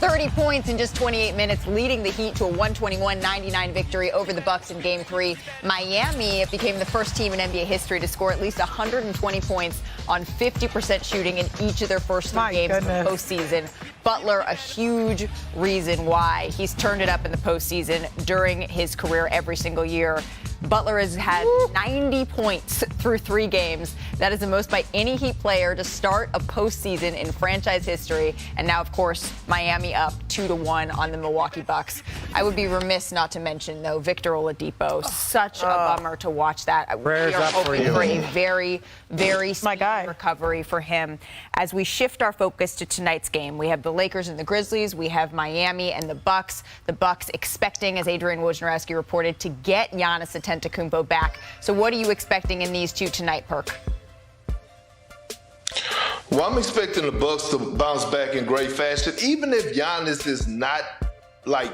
30 points in just 28 minutes, leading the Heat to a 121-99 victory over the Bucks in Game 3. Miami became the first team in NBA history to score at least 120 points on 50% shooting in each of their first 3 games of the postseason. Butler, a huge reason why he's turned it up in the postseason during his career every single year. Butler has had 90 points through 3 games. That is the most by any Heat player to start a postseason in franchise history. And now, of course, Miami up 2-1 on the Milwaukee Bucks. I would be remiss not to mention, though, Victor Oladipo. Such a bummer to watch that. Prayers we are up hoping for a very, very speedy recovery for him. As we shift our focus to tonight's game, we have the Lakers and the Grizzlies. We have Miami and the Bucks. The Bucks expecting, as Adrian Wojnarowski reported, to get Giannis Antetokounmpo back. So what are you expecting in these two tonight, Perk? Well, I'm expecting the Bucks to bounce back in great fashion. Even if Giannis is not,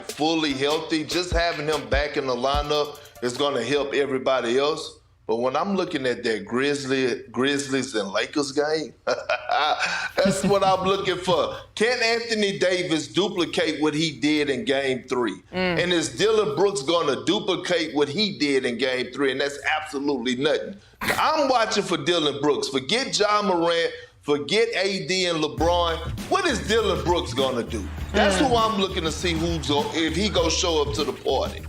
fully healthy, just having him back in the lineup is going to help everybody else. But when I'm looking at that Grizzlies and Lakers game, that's what I'm looking for. Can Anthony Davis duplicate what he did in Game 3? And is Dillon Brooks going to duplicate what he did in Game 3? And that's absolutely nothing. I'm watching for Dillon Brooks. Forget Ja Morant. Forget AD and LeBron. What is Dillon Brooks going to do? That's who I'm looking to see if he going to show up to the party.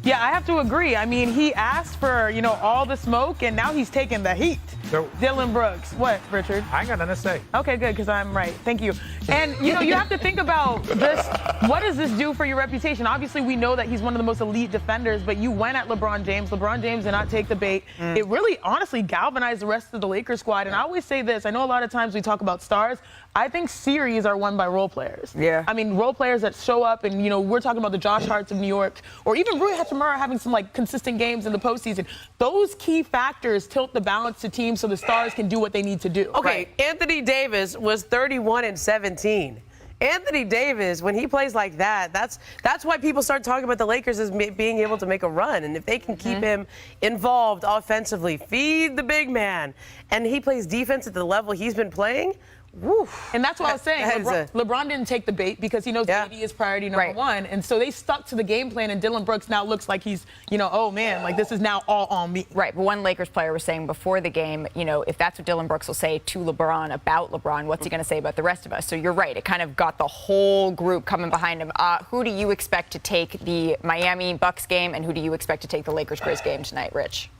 Yeah, I have to agree. I mean, he asked for, all the smoke, and now he's taking the heat. So, Dillon Brooks. What, Richard? I ain't got nothing to say. Okay, good, because I'm right. Thank you. And, you have to think about this. What does this do for your reputation? Obviously, we know that he's one of the most elite defenders, but you went at LeBron James. LeBron James did not take the bait. It really, honestly, galvanized the rest of the Lakers squad. And I always say this. I know a lot of times we talk about stars. I think series are won by role players. Yeah. I mean, role players that show up, and, we're talking about the Josh Harts of New York, or even Rui Hachimura having some, consistent games in the postseason. Those key factors tilt the balance to teams so the stars can do what they need to do. Okay, Anthony Davis was 31-17. Anthony Davis, when he plays like that, that's why people start talking about the Lakers as being able to make a run. And if they can keep him involved offensively, feed the big man, and he plays defense at the level he's been playing, woo. And that's what I was saying. LeBron didn't take the bait because he knows AD is priority number one. And so they stuck to the game plan, and Dillon Brooks now looks like he's, oh, man, this is now all on me. Right. But one Lakers player was saying before the game, if that's what Dillon Brooks will say to LeBron about LeBron, what's he going to say about the rest of us? So you're right. It kind of got the whole group coming behind him. Who do you expect to take the Miami Bucks game, and who do you expect to take the Lakers Grizz game tonight, Rich?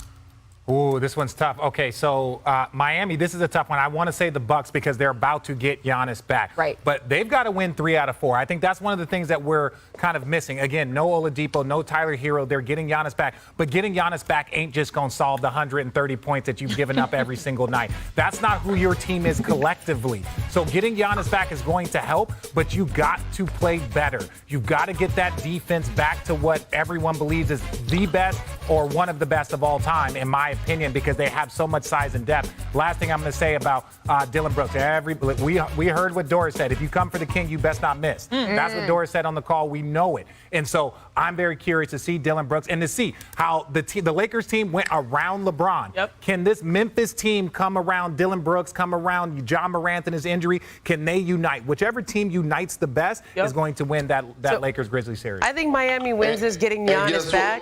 Ooh, this one's tough. Okay, so Miami, this is a tough one. I want to say the Bucks because they're about to get Giannis back. Right. But they've got to win 3 out of 4. I think that's one of the things that we're kind of missing. Again, no Oladipo, no Tyler Hero. They're getting Giannis back. But getting Giannis back ain't just going to solve the 130 points that you've given up every single night. That's not who your team is collectively. So getting Giannis back is going to help, but you've got to play better. You've got to get that defense back to what everyone believes is the best or one of the best of all time, in my opinion, because they have so much size and depth. Last thing I'm going to say about Dillon Brooks. We heard what Doris said. If you come for the king, you best not miss. That's what Doris said on the call. We know it. And so I'm very curious to see Dillon Brooks and to see how the Lakers team went around LeBron. Yep. Can this Memphis team come around Dillon Brooks, come around Ja Morant and his injury? Can they unite? Whichever team unites the best is going to win that Lakers Grizzlies series. I think Miami wins is getting Giannis back.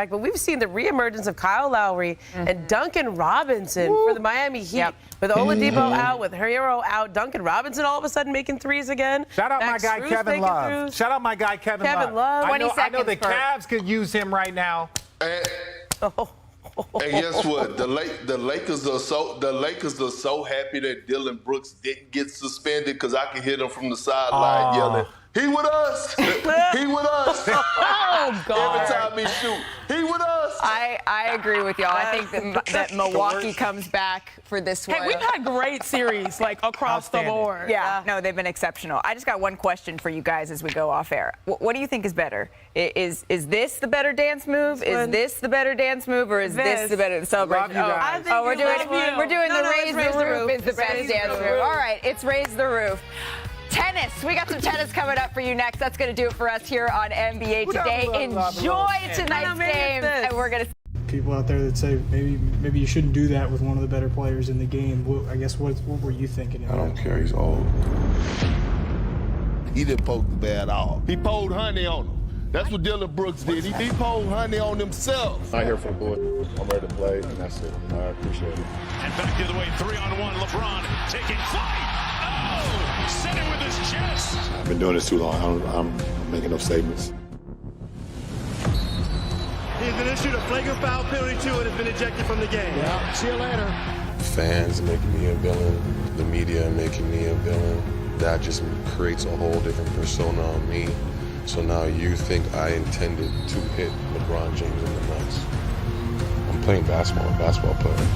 But we've seen the reemergence of Kyle Lowry and Duncan Robinson for the Miami Heat. With Oladipo out, with Hero out, Duncan Robinson all of a sudden making threes again. Shout out my guy Kevin Love. Shout out my guy Kevin Love. I know the Cavs could use him right now. And guess what? The Lakers are so happy that Dillon Brooks didn't get suspended because I can hear them from the sideline yelling, "He with us! He with us!" Oh, God. Every time he shoot, he with us. I agree with y'all. I think that Milwaukee comes back for this one. Hey, we've had great series, across the board. Yeah, no, they've been exceptional. I just got one question for you guys as we go off air. What do you think is better? Is this the better dance move? Is this the better dance move, or is this the better celebration? Love you guys. We're doing the raise the roof is the best dance move. All right, it's raise the roof. Tennis. We got some tennis coming up for you next. That's going to do it for us here on NBA Today. Enjoy tonight's game, and we're going to. People out there that say maybe you shouldn't do that with one of the better players in the game. I guess what were you thinking? I don't care. He's old. He didn't poke the bear at all. He poured honey on him. That's what Dillon Brooks did. He poured honey on himself. I'm here for the bullet. I'm ready to play, and that's it. I appreciate it. And back the other way, 3-on-1. LeBron taking flight. Oh, sent it with his chest. I've been doing this too long. I'm making enough statements. He's been issued a flagrant foul penalty too and has been ejected from the game. Yeah, see you later. Fans making me a villain, the media making me a villain. That just creates a whole different persona on me. So now you think I intended to hit LeBron James in the nuts. I'm playing basketball, I'm a basketball player.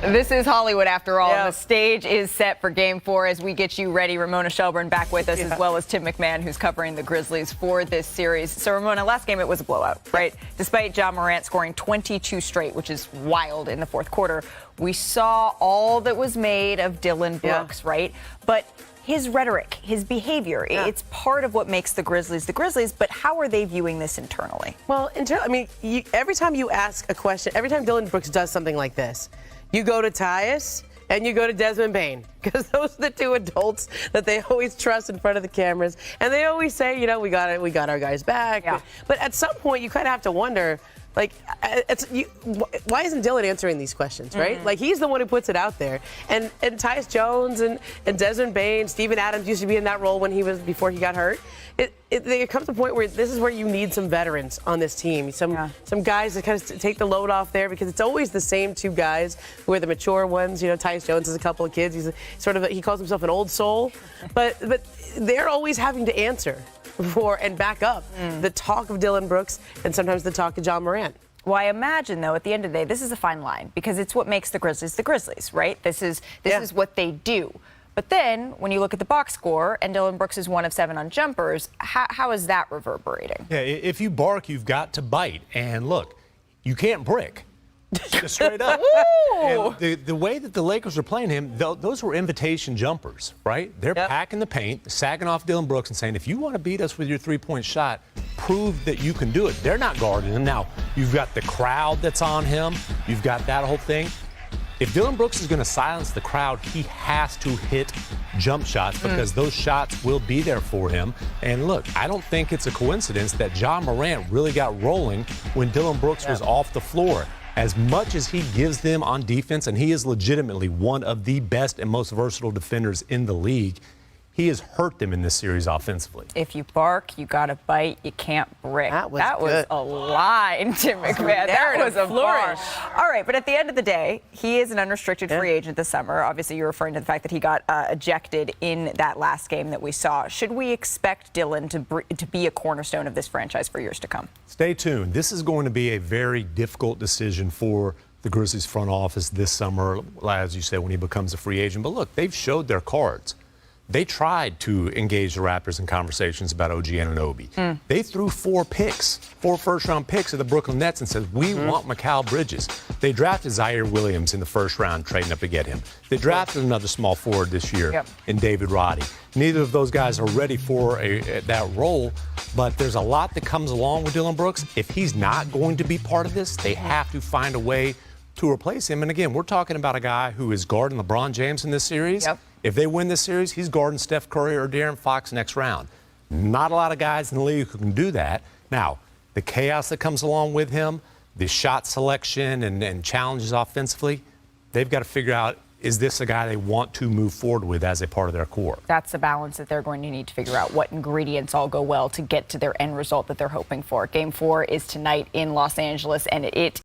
This is Hollywood, after all. Yeah. The stage is set for Game 4 as we get you ready. Ramona Shelburne back with us, as well as Tim McMahon, who's covering the Grizzlies for this series. So, Ramona, last game it was a blowout, right? Despite Ja Morant scoring 22 straight, which is wild in the fourth quarter, we saw all that was made of Dillon Brooks, right? But his rhetoric, his behavior, it's part of what makes the Grizzlies, but how are they viewing this internally? Well, every time you ask a question, every time Dillon Brooks does something like this, you go to Tyus and you go to Desmond Bane, because those are the two adults that they always trust in front of the cameras. And they always say, you know, we got our guys back. Yeah. But at some point, you kind of have to wonder, like, why isn't Dillon answering these questions, right? Like, he's the one who puts it out there. And Tyus Jones and Desmond Bane, Steven Adams used to be in that role before he got hurt. It comes to a point where this is where you need some veterans on this team, some guys that kind of take the load off there, because it's always the same two guys who are the mature ones. You know, Tyus Jones has a couple of kids. He's he calls himself an old soul, but they're always having to answer for and back up the talk of Dillon Brooks and sometimes the talk of Ja Morant. Well, I imagine, though, at the end of the day, this is a fine line, because it's what makes the Grizzlies, right? This is what they do. But then, when you look at the box score, and Dillon Brooks is 1 of 7 on jumpers, how is that reverberating? Yeah, if you bark, you've got to bite. And look, you can't brick. Just straight up. And the way that the Lakers are playing him, those were invitation jumpers, right? They're packing the paint, sagging off Dillon Brooks and saying, if you want to beat us with your three-point shot, prove that you can do it. They're not guarding him. Now, you've got the crowd that's on him. You've got that whole thing. If Dillon Brooks is going to silence the crowd, he has to hit jump shots, because those shots will be there for him. And look, I don't think it's a coincidence that Ja Morant really got rolling when Dillon Brooks was off the floor. As much as he gives them on defense, and he is legitimately one of the best and most versatile defenders in the league, he has hurt them in this series offensively. If you bark, you got to bite, you can't brick. That was a line, Tim McMahon. That was a flourish. All right, but at the end of the day, he is an unrestricted free agent this summer. Obviously, you're referring to the fact that he got ejected in that last game that we saw. Should we expect Dillon to be a cornerstone of this franchise for years to come? Stay tuned. This is going to be a very difficult decision for the Grizzlies front office this summer, as you said, when he becomes a free agent. But look, they've showed their cards. They tried to engage the Raptors in conversations about OG Anunoby. They threw 4 first-round picks at the Brooklyn Nets and said, we want Mikal Bridges. They drafted Zaire Williams in the first round, trading up to get him. They drafted another small forward this year in David Roddy. Neither of those guys are ready for that role, but there's a lot that comes along with Dillon Brooks. If he's not going to be part of this, they have to find a way to replace him. And again, we're talking about a guy who is guarding LeBron James in this series. If they win this series, he's guarding Steph Curry or De'Aaron Fox next round. Not a lot of guys in the league who can do that. Now, the chaos that comes along with him, the shot selection and challenges offensively, they've got to figure out, is this a guy they want to move forward with as a part of their core? That's the balance that they're going to need to figure out, what ingredients all go well to get to their end result that they're hoping for. Game 4 is tonight in Los Angeles, and it